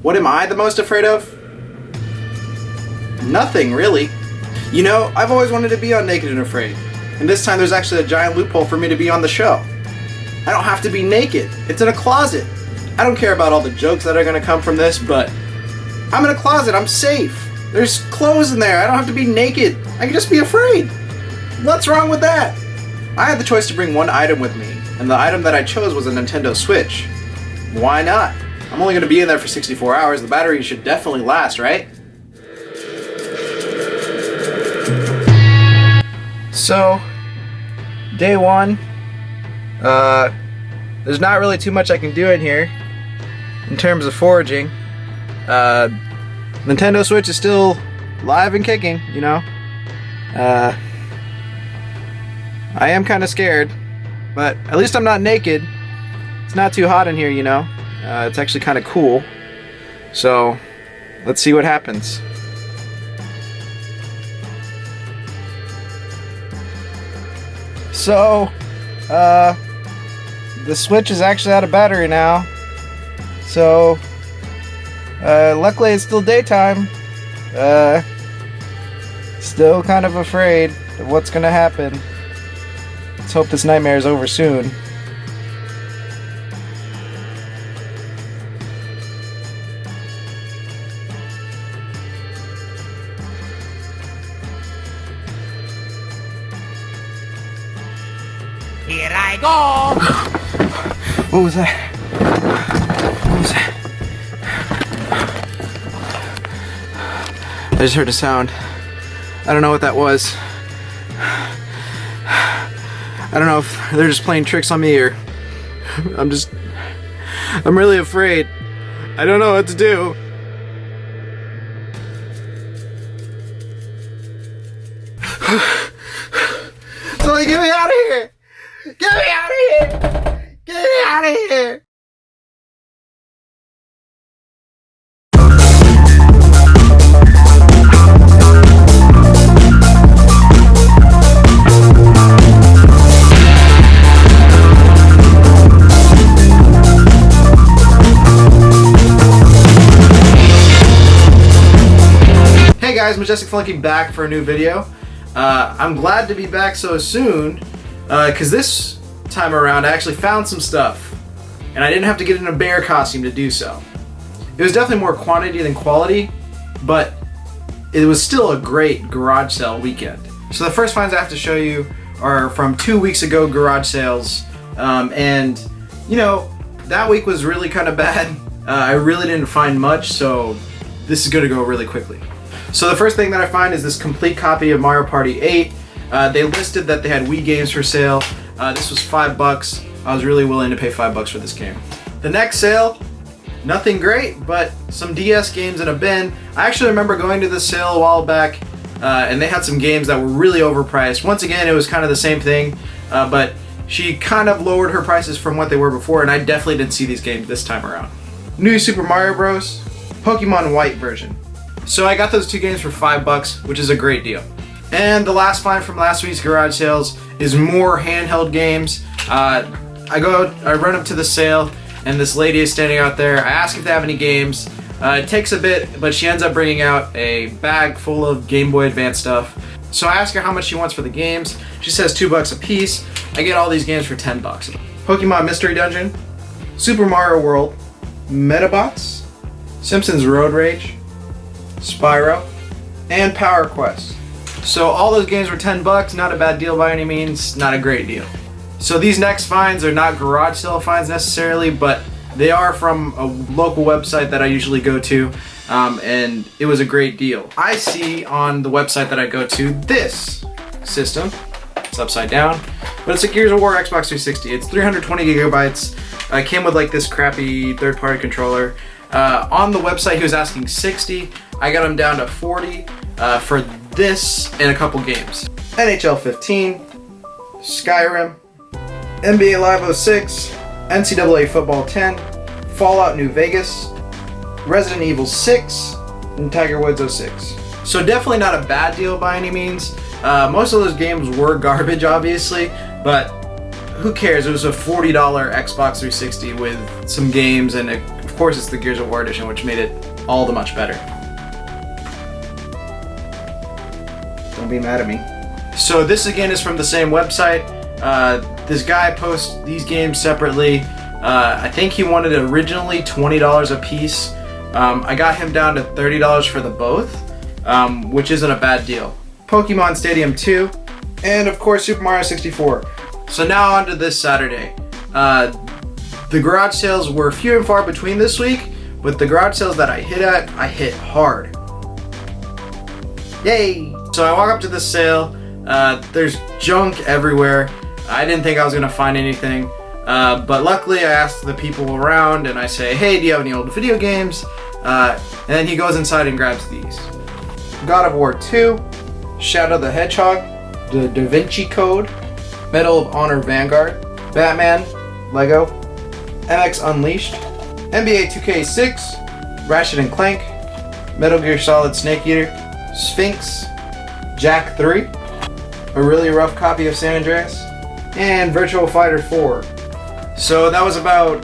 What am I the most afraid of? Nothing, really. You know, I've always wanted to be on Naked and Afraid, and this time there's actually a giant loophole for me to be on the show. I don't have to be naked. It's in a closet. I don't care about all the jokes that are going to come from this, but I'm in a closet. I'm safe. There's clothes in there. I don't have to be naked. I can just be afraid. What's wrong with that? I had the choice to bring one item with me, and the item that I chose was a Nintendo Switch. Why not? I'm only going to be in there for 64 hours. The battery should definitely last, right? So, day one. There's not really too much I can do in here in terms of foraging. Nintendo Switch is still live and kicking, you know. I am kind of scared, but at least I'm not naked. It's not too hot in here, you know. It's actually kind of cool. So, let's see what happens. So, the Switch is actually out of battery now. So, luckily it's still daytime. Still kind of afraid of what's gonna happen. Let's hope this nightmare is over soon. Here I go! What was that? What was that? I just heard a sound. I don't know what that was. I don't know if they're just playing tricks on me or I'm really afraid. I don't know what to do. Somebody get me out of here! Get me out of here! Get me out of here! Hey guys, Majestic Flunky back for a new video. I'm glad to be back so soon, because this time around I actually found some stuff, and I didn't have to get in a bear costume to do so. It was definitely more quantity than quality, but it was still a great garage sale weekend. So the first finds I have to show you are from 2 weeks ago garage sales, and you know, that week was really kind of bad. I really didn't find much, so this is going to go really quickly. So the first thing that I find is this complete copy of Mario Party 8. They listed that they had Wii games for sale. This was $5. I was really willing to pay $5 for this game. The next sale, nothing great, but some DS games in a bin. I actually remember going to this sale a while back, and they had some games that were really overpriced. Once again, it was kind of the same thing, but she kind of lowered her prices from what they were before, and I definitely didn't see these games this time around. New Super Mario Bros. Pokemon White version. So I got those two games for $5, which is a great deal. And the last find from last week's garage sales is more handheld games. I run up to the sale, and this lady is standing out there. I ask if they have any games. It takes a bit, but she ends up bringing out a bag full of Game Boy Advance stuff. So I ask her how much she wants for the games. She says $2 a piece. I get all these games for $10. Pokemon Mystery Dungeon, Super Mario World, Metabots, Simpsons Road Rage, Spyro, and Power Quest. So all those games were $10, not a bad deal by any means, not a great deal. So these next finds are not garage sale finds necessarily, but they are from a local website that I usually go to, and it was a great deal. I see on the website that I go to this system. It's upside down, but it's a Gears of War Xbox 360. It's 320 gigabytes. It came with like this crappy third-party controller. On the website he was asking 60. I got him down to 40 for this and a couple games. NHL 15, Skyrim, NBA Live 06, NCAA Football 10, Fallout New Vegas, Resident Evil 6, and Tiger Woods 06. So definitely not a bad deal by any means. Most of those games were garbage, obviously, but who cares? It was a $40 Xbox 360 with some games and, of course it's the Gears of War edition, which made it all the much better. Don't be mad at me. So this again is from the same website. This guy posts these games separately. I think he wanted originally $20 a piece. I got him down to $30 for the both, which isn't a bad deal. Pokemon Stadium 2, and of course Super Mario 64. So now on to this Saturday. The garage sales were few and far between this week, but the garage sales that I hit hard. Yay! So I walk up to this sale. There's junk everywhere. I didn't think I was gonna find anything, but luckily I asked the people around and I say, hey, do you have any old video games? And then he goes inside and grabs these. God of War 2, Shadow the Hedgehog, the Da Vinci Code, Medal of Honor Vanguard, Batman, Lego, MX Unleashed, NBA 2K6, Ratchet & Clank, Metal Gear Solid Snake Eater, Sphinx, Jak 3, a really rough copy of San Andreas, and Virtua Fighter 4. So that was about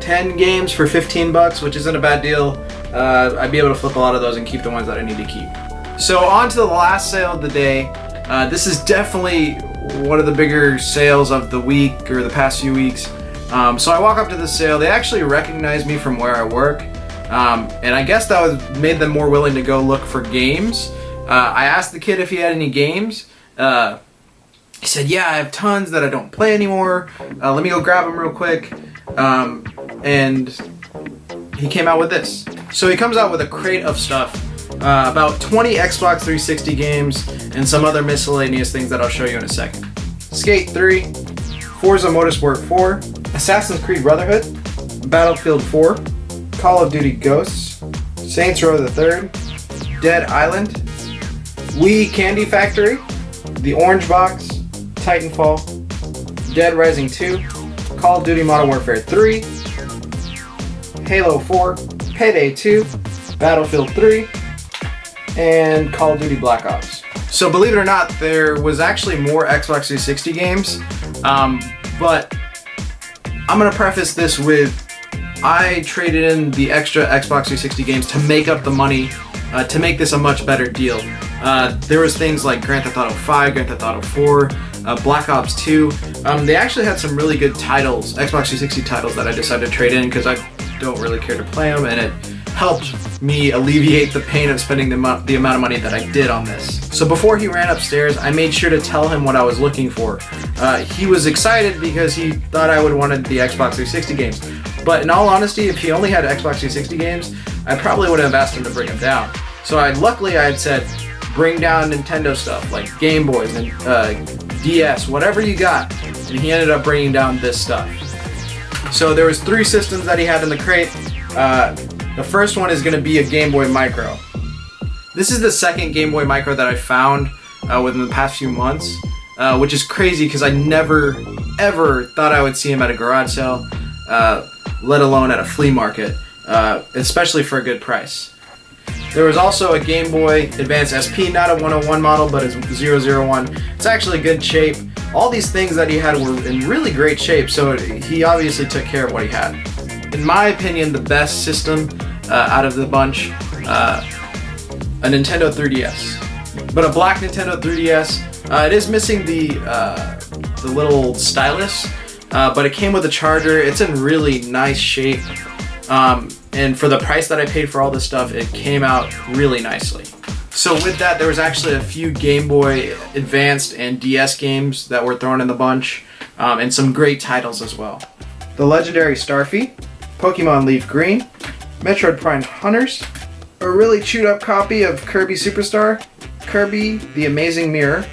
10 games for $15, which isn't a bad deal. I'd be able to flip a lot of those and keep the ones that I need to keep. So on to the last sale of the day. This is definitely one of the bigger sales of the week or the past few weeks. So I walk up to the sale. They actually recognize me from where I work. And I guess that made them more willing to go look for games. I asked the kid if he had any games. He said, yeah, I have tons that I don't play anymore. Let me go grab them real quick. And he came out with this. So he comes out with a crate of stuff. About 20 Xbox 360 games and some other miscellaneous things that I'll show you in a second. Skate 3, Forza Motorsport 4, Assassin's Creed Brotherhood, Battlefield 4, Call of Duty Ghosts, Saints Row the Third, Dead Island, Wii Candy Factory, The Orange Box, Titanfall, Dead Rising 2, Call of Duty Modern Warfare 3, Halo 4, Payday 2, Battlefield 3, and Call of Duty Black Ops. So believe it or not, there was actually more Xbox 360 games, but I'm gonna preface this with I traded in the extra Xbox 360 games to make up the money to make this a much better deal. There was things like Grand Theft Auto 5, Grand Theft Auto 4, Black Ops 2. They actually had some really good titles, Xbox 360 titles that I decided to trade in because I don't really care to play them, and it helped me alleviate the pain of spending the amount of money that I did on this. So before he ran upstairs, I made sure to tell him what I was looking for. He was excited because he thought I would wanted the Xbox 360 games. But in all honesty, if he only had Xbox 360 games, I probably would have asked him to bring them down. So luckily I had said, bring down Nintendo stuff like Game Boys and DS, whatever you got. And he ended up bringing down this stuff. So there was 3 systems that he had in the crate. The first one is going to be a Game Boy Micro. This is the second Game Boy Micro that I found within the past few months, which is crazy because I never, ever thought I would see him at a garage sale, let alone at a flea market, especially for a good price. There was also a Game Boy Advance SP, not a 101 model, but a 001. It's actually good shape. All these things that he had were in really great shape, so he obviously took care of what he had. In my opinion, the best system out of the bunch, a Nintendo 3DS. But a black Nintendo 3DS. It is missing the little stylus, but it came with a charger. It's in really nice shape. And for the price that I paid for all this stuff, it came out really nicely. So with that, there was actually a few Game Boy Advanced and DS games that were thrown in the bunch, and some great titles as well. The Legendary Starfy, Pokemon Leaf Green, Metroid Prime Hunters, a really chewed up copy of Kirby Superstar, Kirby the Amazing Mirror,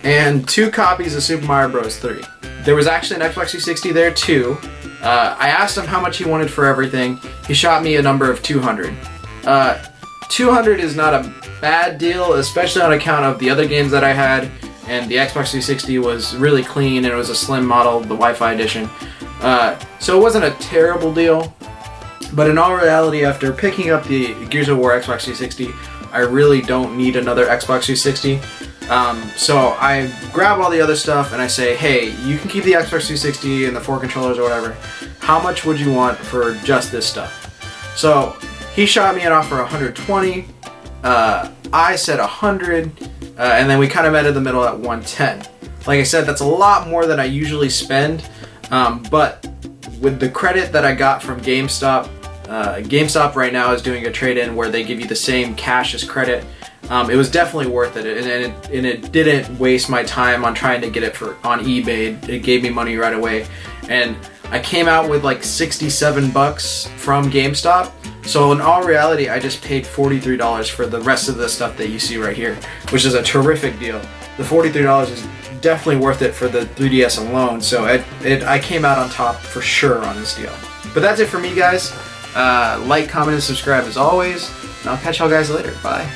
and 2 copies of Super Mario Bros. 3. There was actually an Xbox 360 there too. I asked him how much he wanted for everything. He shot me a number of 200. 200 is not a bad deal, especially on account of the other games that I had, and the Xbox 360 was really clean and it was a slim model, the Wi-Fi edition. So it wasn't a terrible deal, but in all reality, after picking up the Gears of War Xbox 360, I really don't need another Xbox 360. So I grab all the other stuff and I say, hey, you can keep the Xbox 360 and the 4 controllers or whatever. how much would you want for just this stuff? So he shot me an offer 120. I said 100, and then we kind of met in the middle at 110. Like I said, that's a lot more than I usually spend, but with the credit that I got from GameStop, GameStop right now is doing a trade-in where they give you the same cash as credit. It was definitely worth it, and it didn't waste my time on trying to get it on eBay. It gave me money right away, and I came out with like 67 bucks from GameStop. So in all reality, I just paid $43 for the rest of the stuff that you see right here, which is a terrific deal. The $43 is definitely worth it for the 3DS alone. So I came out on top for sure on this deal. But that's it for me, guys. Like, comment, and subscribe as always. And I'll catch y'all guys later. Bye.